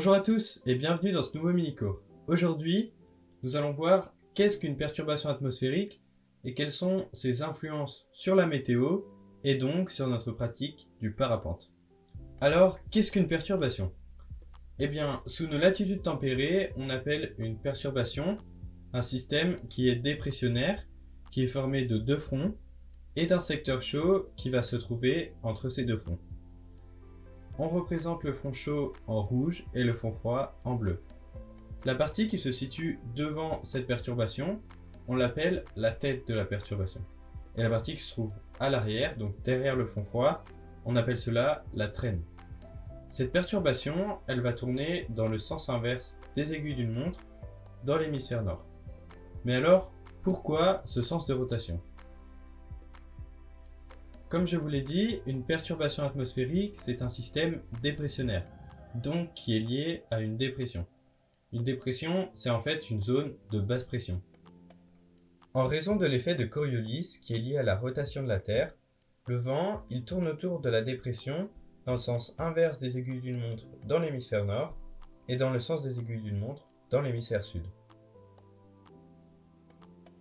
Bonjour à tous et bienvenue dans ce nouveau mini-cours. Aujourd'hui, nous allons voir qu'est-ce qu'une perturbation atmosphérique et quelles sont ses influences sur la météo et donc sur notre pratique du parapente. Alors, qu'est-ce qu'une perturbation ? Eh bien, sous nos latitudes tempérées, on appelle une perturbation un système qui est dépressionnaire, qui est formé de deux fronts et d'un secteur chaud qui va se trouver entre ces deux fronts. On représente le front chaud en rouge et le front froid en bleu. La partie qui se situe devant cette perturbation, on l'appelle la tête de la perturbation. Et la partie qui se trouve à l'arrière, donc derrière le front froid, on appelle cela la traîne. Cette perturbation, elle va tourner dans le sens inverse des aiguilles d'une montre dans l'hémisphère nord. Mais alors, pourquoi ce sens de rotation ? Comme je vous l'ai dit, une perturbation atmosphérique, c'est un système dépressionnaire, donc qui est lié à une dépression. Une dépression, c'est en fait une zone de basse pression. En raison de l'effet de Coriolis, qui est lié à la rotation de la Terre, le vent, il tourne autour de la dépression dans le sens inverse des aiguilles d'une montre dans l'hémisphère nord et dans le sens des aiguilles d'une montre dans l'hémisphère sud.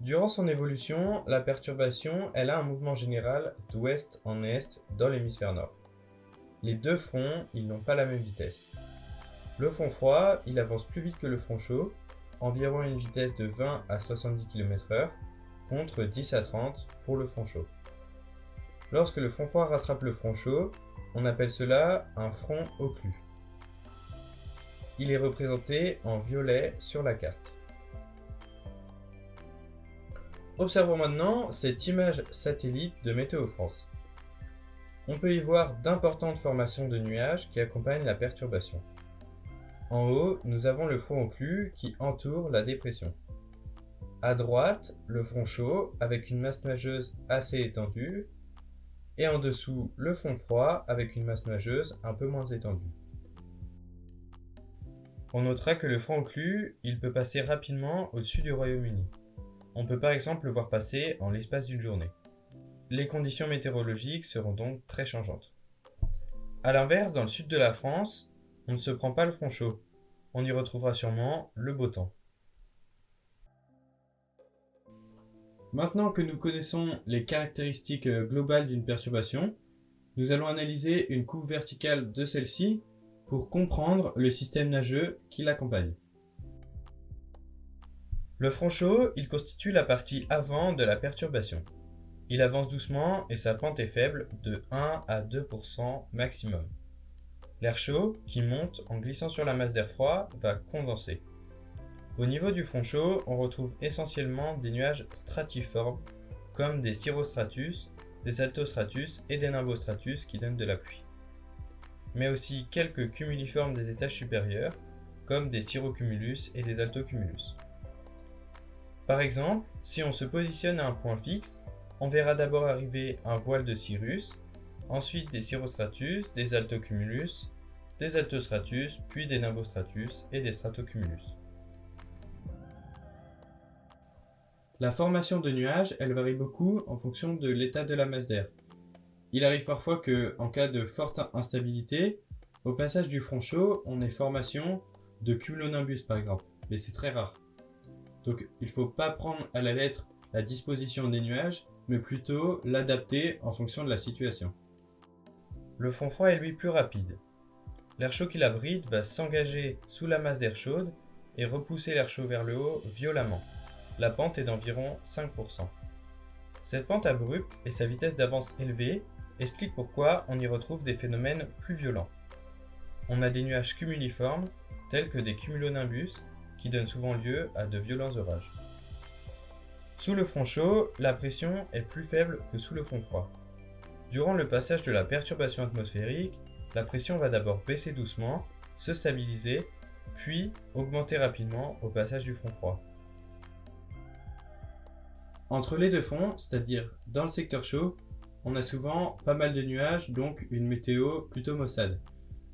Durant son évolution, la perturbation, elle a un mouvement général d'ouest en est dans l'hémisphère nord. Les deux fronts, ils n'ont pas la même vitesse. Le front froid, il avance plus vite que le front chaud, environ une vitesse de 20 à 70 km/h, contre 10 à 30 pour le front chaud. Lorsque le front froid rattrape le front chaud, on appelle cela un front occlus. Il est représenté en violet sur la carte. Observons maintenant cette image satellite de Météo France. On peut y voir d'importantes formations de nuages qui accompagnent la perturbation. En haut, nous avons le front occlus qui entoure la dépression. À droite, le front chaud avec une masse nuageuse assez étendue. Et en dessous, le front froid avec une masse nuageuse un peu moins étendue. On notera que le front occlus, il peut passer rapidement au-dessus du Royaume-Uni. On peut par exemple le voir passer en l'espace d'une journée. Les conditions météorologiques seront donc très changeantes. A l'inverse, dans le sud de la France, on ne se prend pas le front chaud. On y retrouvera sûrement le beau temps. Maintenant que nous connaissons les caractéristiques globales d'une perturbation, nous allons analyser une coupe verticale de celle-ci pour comprendre le système nageux qui l'accompagne. Le front chaud, il constitue la partie avant de la perturbation. Il avance doucement et sa pente est faible de 1 à 2% maximum. L'air chaud, qui monte en glissant sur la masse d'air froid, va condenser. Au niveau du front chaud, on retrouve essentiellement des nuages stratiformes, comme des cirrostratus, des altostratus et des nimbostratus qui donnent de la pluie. Mais aussi quelques cumuliformes des étages supérieurs, comme des cirrocumulus et des altocumulus. Par exemple, si on se positionne à un point fixe, on verra d'abord arriver un voile de cirrus, ensuite des cirrostratus, des altocumulus, des altostratus, puis des nimbostratus et des stratocumulus. La formation de nuages, elle varie beaucoup en fonction de l'état de la masse d'air. Il arrive parfois que, en cas de forte instabilité, au passage du front chaud, on ait formation de cumulonimbus par exemple, mais c'est très rare. Donc il ne faut pas prendre à la lettre la disposition des nuages, mais plutôt l'adapter en fonction de la situation. Le front froid est lui plus rapide. L'air chaud qui l'abrite va s'engager sous la masse d'air chaude et repousser l'air chaud vers le haut violemment. La pente est d'environ 5%. Cette pente abrupte et sa vitesse d'avance élevée expliquent pourquoi on y retrouve des phénomènes plus violents. On a des nuages cumuliformes, tels que des cumulonimbus, qui donnent souvent lieu à de violents orages. Sous le front chaud, la pression est plus faible que sous le front froid. Durant le passage de la perturbation atmosphérique, la pression va d'abord baisser doucement, se stabiliser, puis augmenter rapidement au passage du front froid. Entre les deux fronts, c'est-à-dire dans le secteur chaud, on a souvent pas mal de nuages, donc une météo plutôt maussade.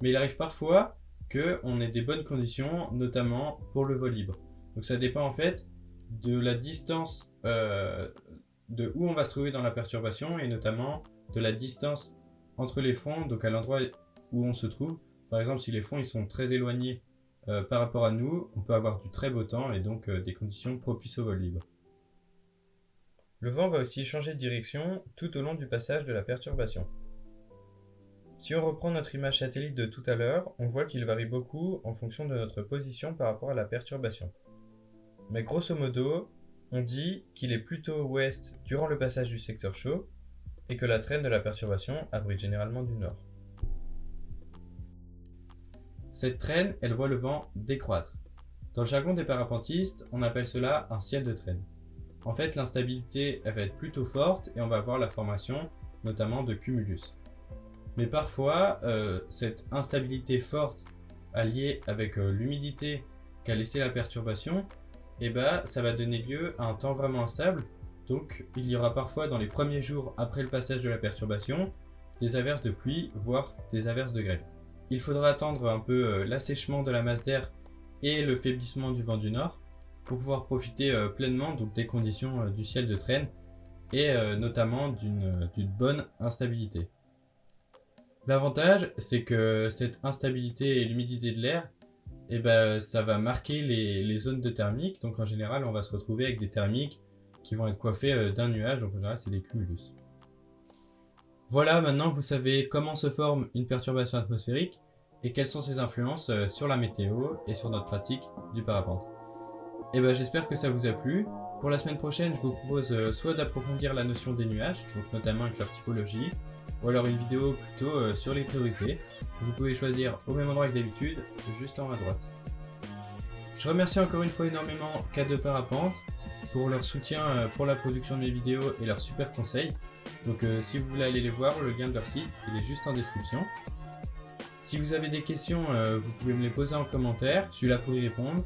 Mais il arrive parfois qu'on ait des bonnes conditions, notamment pour le vol libre. Donc ça dépend en fait de la distance de où on va se trouver dans la perturbation et notamment de la distance entre les fronts, donc à l'endroit où on se trouve. Par exemple, si les fronts ils sont très éloignés par rapport à nous, on peut avoir du très beau temps et donc des conditions propices au vol libre. Le vent va aussi changer de direction tout au long du passage de la perturbation. Si on reprend notre image satellite de tout à l'heure, on voit qu'il varie beaucoup en fonction de notre position par rapport à la perturbation. Mais grosso modo, on dit qu'il est plutôt ouest durant le passage du secteur chaud et que la traîne de la perturbation abrite généralement du nord. Cette traîne, elle voit le vent décroître. Dans le jargon des parapentistes, on appelle cela un ciel de traîne. En fait, l'instabilité elle va être plutôt forte et on va voir la formation notamment de cumulus. Mais parfois, cette instabilité forte alliée avec l'humidité qu'a laissé la perturbation, ça va donner lieu à un temps vraiment instable. Donc il y aura parfois dans les premiers jours après le passage de la perturbation des averses de pluie, voire des averses de grêle. Il faudra attendre un peu l'assèchement de la masse d'air et le faiblissement du vent du nord pour pouvoir profiter pleinement donc, des conditions du ciel de traîne et notamment d'une bonne instabilité. L'avantage, c'est que cette instabilité et l'humidité de l'air, ça va marquer les zones de thermique. Donc en général, on va se retrouver avec des thermiques qui vont être coiffés d'un nuage. Donc en général, c'est des cumulus. Voilà, maintenant vous savez comment se forme une perturbation atmosphérique et quelles sont ses influences sur la météo et sur notre pratique du parapente. J'espère que ça vous a plu. Pour la semaine prochaine, je vous propose soit d'approfondir la notion des nuages, donc notamment avec leur typologie, ou alors une vidéo plutôt sur les priorités. Vous pouvez choisir au même endroit que d'habitude, juste en haut à droite. Je remercie encore une fois énormément K2 Parapente pour leur soutien pour la production de mes vidéos et leurs super conseils. Donc si vous voulez aller les voir, le lien de leur site, il est juste en description. Si vous avez des questions, vous pouvez me les poser en commentaire, je suis là pour y répondre.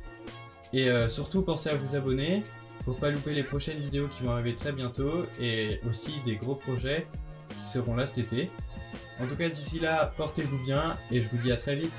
Et surtout pensez à vous abonner pour pas louper les prochaines vidéos qui vont arriver très bientôt et aussi des gros projets qui seront là cet été. En tout cas d'ici là, portez-vous bien et je vous dis à très vite.